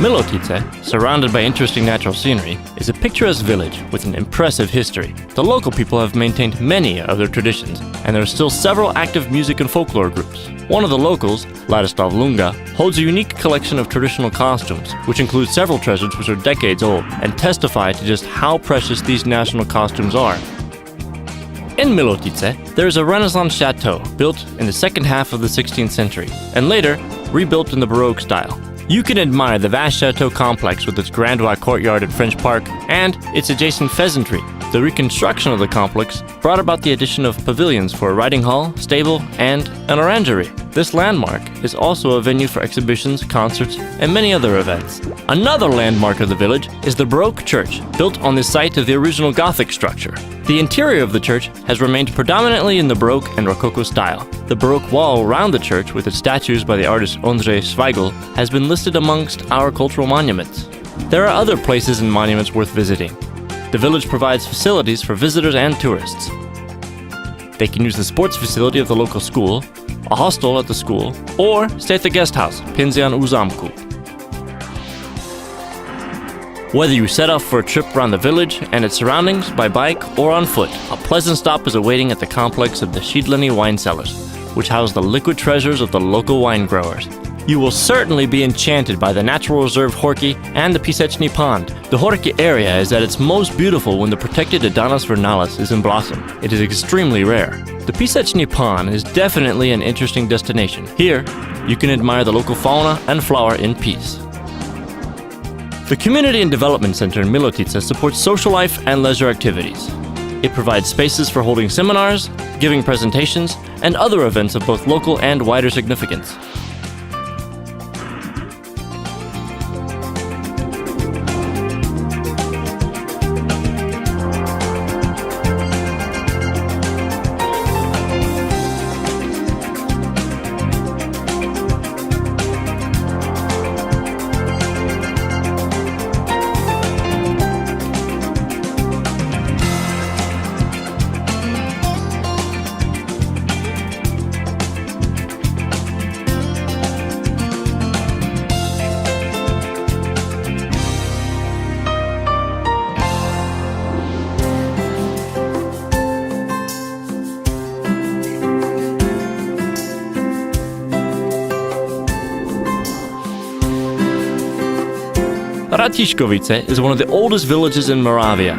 Milotice, surrounded by interesting natural scenery, is a picturesque village with an impressive history. The local people have maintained many of their traditions, and there are still several active music and folklore groups. One of the locals, Ladislav Lunga, holds a unique collection of traditional costumes, which includes several treasures which are decades old, and testify to just how precious these national costumes are. In Milotice, there is a Renaissance chateau built in the second half of the 16th century, and later rebuilt in the Baroque style. You can admire the vast chateau complex with its Grandois courtyard and French park, and its adjacent pheasantry. The reconstruction of the complex brought about the addition of pavilions for a riding hall, stable, and an orangery. This landmark is also a venue for exhibitions, concerts, and many other events. Another landmark of the village is the Baroque church, built on the site of the original Gothic structure. The interior of the church has remained predominantly in the Baroque and Rococo style. The Baroque wall around the church, with its statues by the artist Ondřej Schweigl, has been listed amongst our cultural monuments. There are other places and monuments worth visiting. The village provides facilities for visitors and tourists. They can use the sports facility of the local school, a hostel at the school, or stay at the guest house, Penzion u Zamku. Whether you set off for a trip around the village and its surroundings by bike or on foot, a pleasant stop is awaiting at the complex of the Šídlany wine cellars, which house the liquid treasures of the local wine growers. You will certainly be enchanted by the natural reserve Horky and the Písečný pond. The Horky area is at its most beautiful when the protected Adonis vernalis is in blossom. It is extremely rare. The Písečný pond is definitely an interesting destination. Here, you can admire the local fauna and flora in peace. The Community and Development Center in Milotice supports social life and leisure activities. It provides spaces for holding seminars, giving presentations, and other events of both local and wider significance. Ratíškovice is one of the oldest villages in Moravia.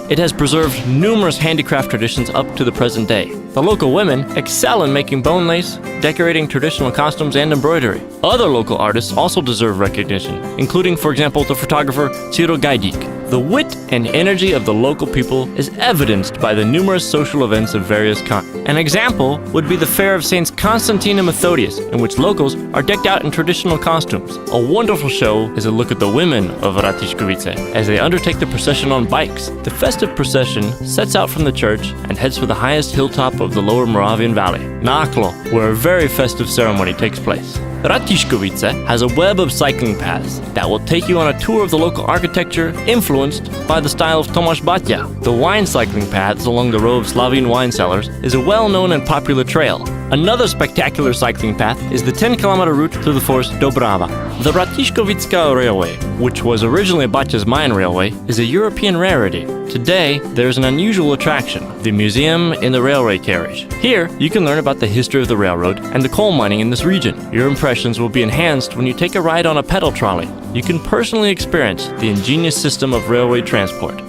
It has preserved numerous handicraft traditions up to the present day. The local women excel in making bone lace, decorating traditional costumes, and embroidery. Other local artists also deserve recognition, including, for example, the photographer Ciro Gajdik. The wit and energy of the local people is evidenced by the numerous social events of various kinds. An example would be the Fair of Saints Constantine and Methodius, in which locals are decked out in traditional costumes. A wonderful show is a look at the women of Ratíškovice as they undertake the procession on bikes. The festive procession sets out from the church and heads for the highest hilltop of the lower Moravian valley, Náklo, where a very festive ceremony takes place. Ratíškovice has a web of cycling paths that will take you on a tour of the local architecture influenced by the style of Tomáš Baťa. The wine cycling paths along the row of Slavín wine cellars is a well-known and popular trail. Another spectacular cycling path is the 10-kilometer route through the forest Dobrava. The Ratíškovická Railway, which was originally Baťa's mine railway, is a European rarity. Today, there is an unusual attraction, the Museum in the Railway Carriage. Here, you can learn about the history of the railroad and the coal mining in this region. Your impressions will be enhanced when you take a ride on a pedal trolley. You can personally experience the ingenious system of railway transport.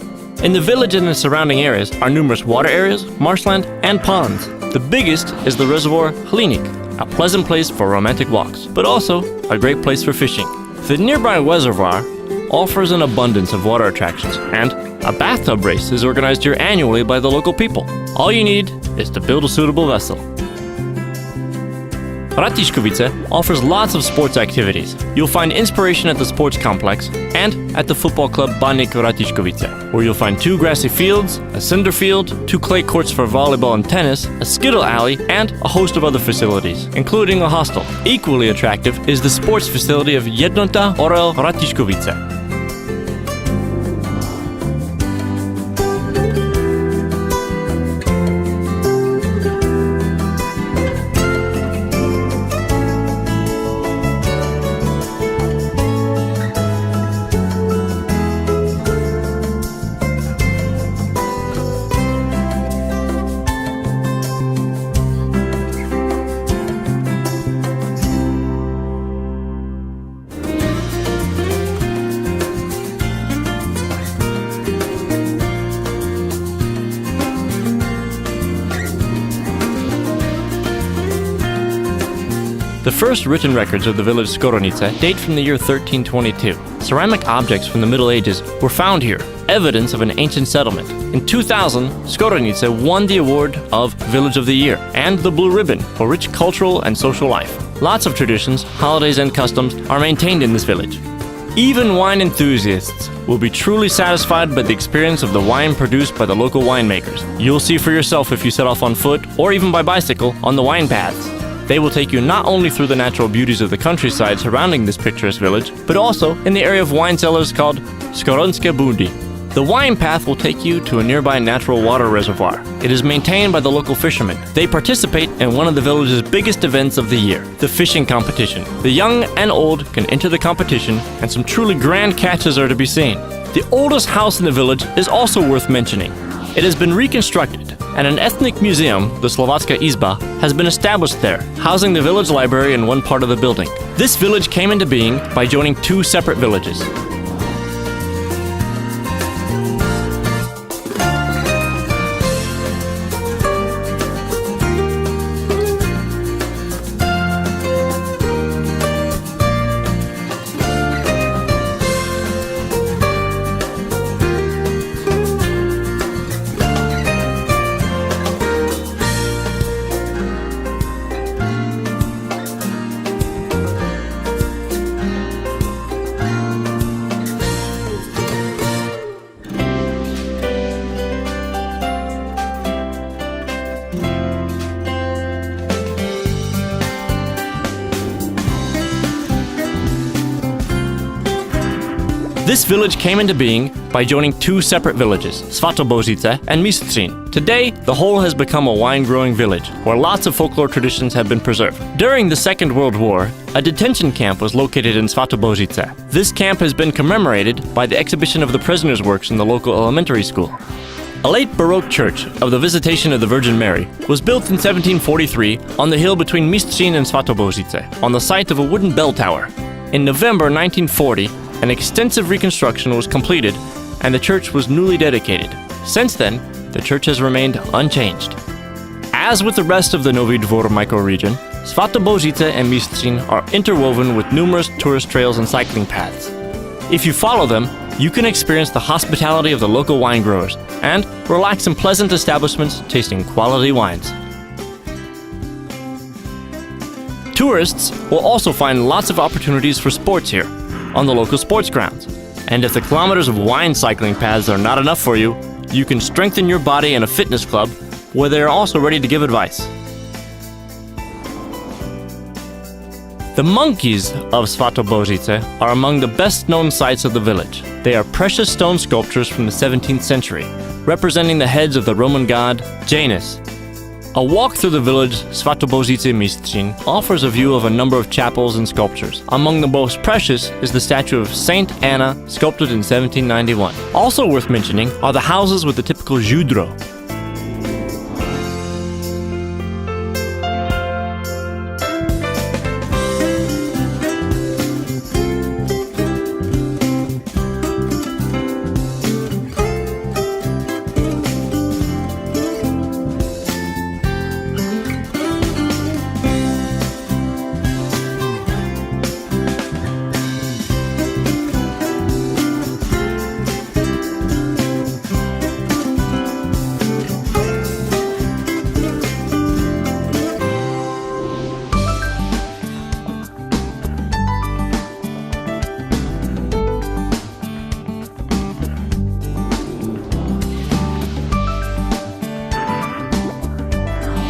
In the village and the surrounding areas are numerous water areas, marshland, and ponds. The biggest is the reservoir Hliník, a pleasant place for romantic walks, but also a great place for fishing. The nearby reservoir offers an abundance of water attractions, and a bathtub race is organized here annually by the local people. All you need is to build a suitable vessel. Ratíškovice offers lots of sports activities. You'll find inspiration at the sports complex and at the football club Baník Ratíškovice, where you'll find 2 grassy fields, a cinder field, 2 clay courts for volleyball and tennis, a skittle alley, and a host of other facilities, including a hostel. Equally attractive is the sports facility of Jednota Orel Ratíškovice. The first written records of the village Skoronice date from the year 1322. Ceramic objects from the Middle Ages were found here, evidence of an ancient settlement. In 2000, Skoronice won the award of Village of the Year and the Blue Ribbon for rich cultural and social life. Lots of traditions, holidays, and customs are maintained in this village. Even wine enthusiasts will be truly satisfied by the experience of the wine produced by the local winemakers. You'll see for yourself if you set off on foot or even by bicycle on the wine paths. They will take you not only through the natural beauties of the countryside surrounding this picturesque village, but also in the area of wine cellars called Skoronske Bundi. The wine path will take you to a nearby natural water reservoir. It is maintained by the local fishermen. They participate in one of the village's biggest events of the year, the fishing competition. The young and old can enter the competition, and some truly grand catches are to be seen. The oldest house in the village is also worth mentioning. It has been reconstructed, and an ethnic museum, the Slovacka Izba, has been established there, housing the village library in one part of the building. This village came into being by joining two separate villages. This village came into being by joining two separate villages, Svatobožice and Mistřin. Today, the whole has become a wine-growing village, where lots of folklore traditions have been preserved. During the Second World War, a detention camp was located in Svatobožice. This camp has been commemorated by the exhibition of the prisoners' works in the local elementary school. A late Baroque church of the Visitation of the Virgin Mary was built in 1743 on the hill between Mistřin and Svatobožice, on the site of a wooden bell tower. In November 1940, an extensive reconstruction was completed and the church was newly dedicated. Since then, the church has remained unchanged. As with the rest of the Nový Dvůr microregion, Svatobožice and Mistřin are interwoven with numerous tourist trails and cycling paths. If you follow them, you can experience the hospitality of the local wine growers and relax in pleasant establishments tasting quality wines. Tourists will also find lots of opportunities for sports here on the local sports grounds. And if the kilometers of wine cycling paths are not enough for you, you can strengthen your body in a fitness club where they are also ready to give advice. The monkeys of Svatobožice are among the best known sights of the village. They are precious stone sculptures from the 17th century, representing the heads of the Roman god Janus. A walk through the village Svatobožice Mistřin offers a view of a number of chapels and sculptures. Among the most precious is the statue of Saint Anna, sculpted in 1791. Also worth mentioning are the houses with the typical žudro.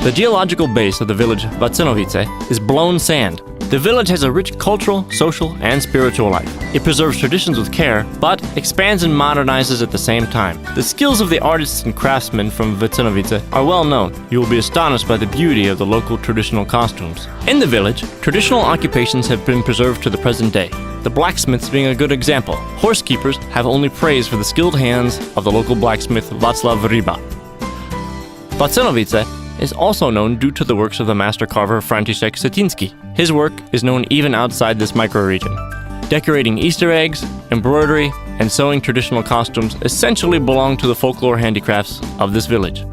The geological base of the village Vacenovice is blown sand. The village has a rich cultural, social, and spiritual life. It preserves traditions with care, but expands and modernizes at the same time. The skills of the artists and craftsmen from Vacenovice are well known. You will be astonished by the beauty of the local traditional costumes. In the village, traditional occupations have been preserved to the present day, the blacksmiths being a good example. Horse keepers have only praise for the skilled hands of the local blacksmith Václav Ryba. Vacenovice is also known due to the works of the master carver František Setinsky. His work is known even outside this microregion. Decorating Easter eggs, embroidery, and sewing traditional costumes essentially belong to the folklore handicrafts of this village.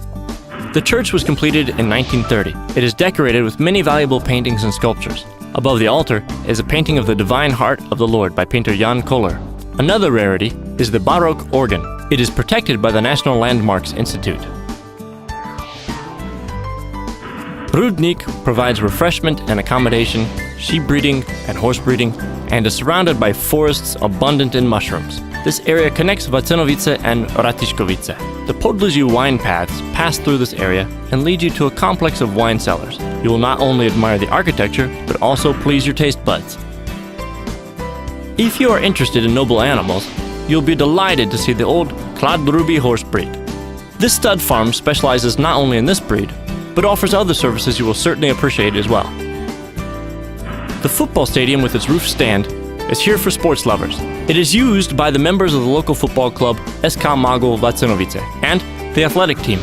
The church was completed in 1930. It is decorated with many valuable paintings and sculptures. Above the altar is a painting of the Divine Heart of the Lord by painter Jan Koller. Another rarity is the Baroque organ. It is protected by the National Landmarks Institute. Rudnik provides refreshment and accommodation, sheep breeding and horse breeding, and is surrounded by forests abundant in mushrooms. This area connects Vacenovice and Ratiškovice. The Podluží wine paths pass through this area and lead you to a complex of wine cellars. You will not only admire the architecture, but also please your taste buds. If you are interested in noble animals, you'll be delighted to see the old Kladruby horse breed. This stud farm specializes not only in this breed, but offers other services you will certainly appreciate as well. The football stadium with its roof stand is here for sports lovers. It is used by the members of the local football club SK Magol Vacenovice and the athletic team.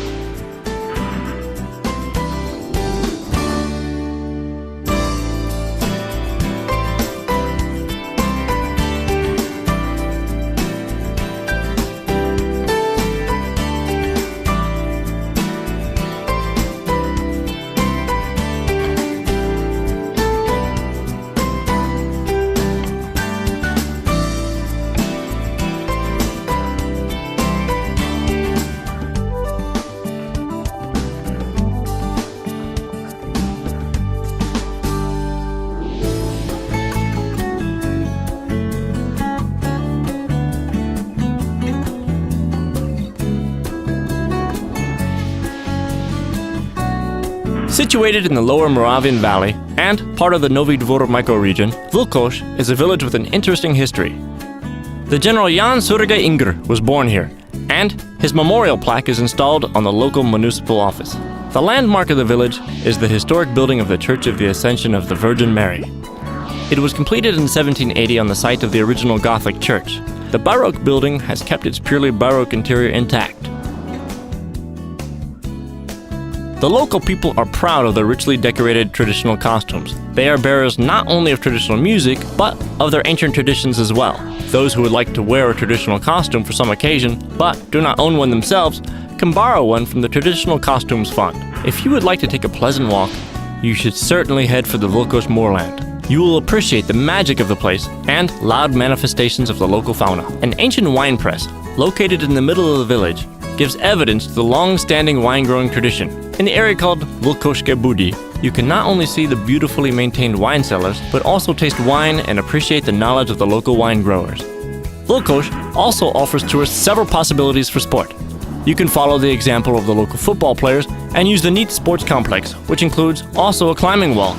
Situated in the lower Moravian Valley and part of the Nový Dvůr Mikroregion, Vlkoš is a village with an interesting history. The General Jan Surga Ingr was born here, and his memorial plaque is installed on the local municipal office. The landmark of the village is the historic building of the Church of the Ascension of the Virgin Mary. It was completed in 1780 on the site of the original Gothic church. The Baroque building has kept its purely Baroque interior intact. The local people are proud of their richly decorated traditional costumes. They are bearers not only of traditional music, but of their ancient traditions as well. Those who would like to wear a traditional costume for some occasion, but do not own one themselves, can borrow one from the Traditional Costumes Fund. If you would like to take a pleasant walk, you should certainly head for the Vlkoš moorland. You will appreciate the magic of the place and loud manifestations of the local fauna. An ancient wine press, located in the middle of the village, gives evidence to the long-standing wine-growing tradition. In the area called Vlkošské Budy, you can not only see the beautifully maintained wine cellars, but also taste wine and appreciate the knowledge of the local wine growers. Vlkoš also offers tourists several possibilities for sport. You can follow the example of the local football players and use the neat sports complex, which includes also a climbing wall.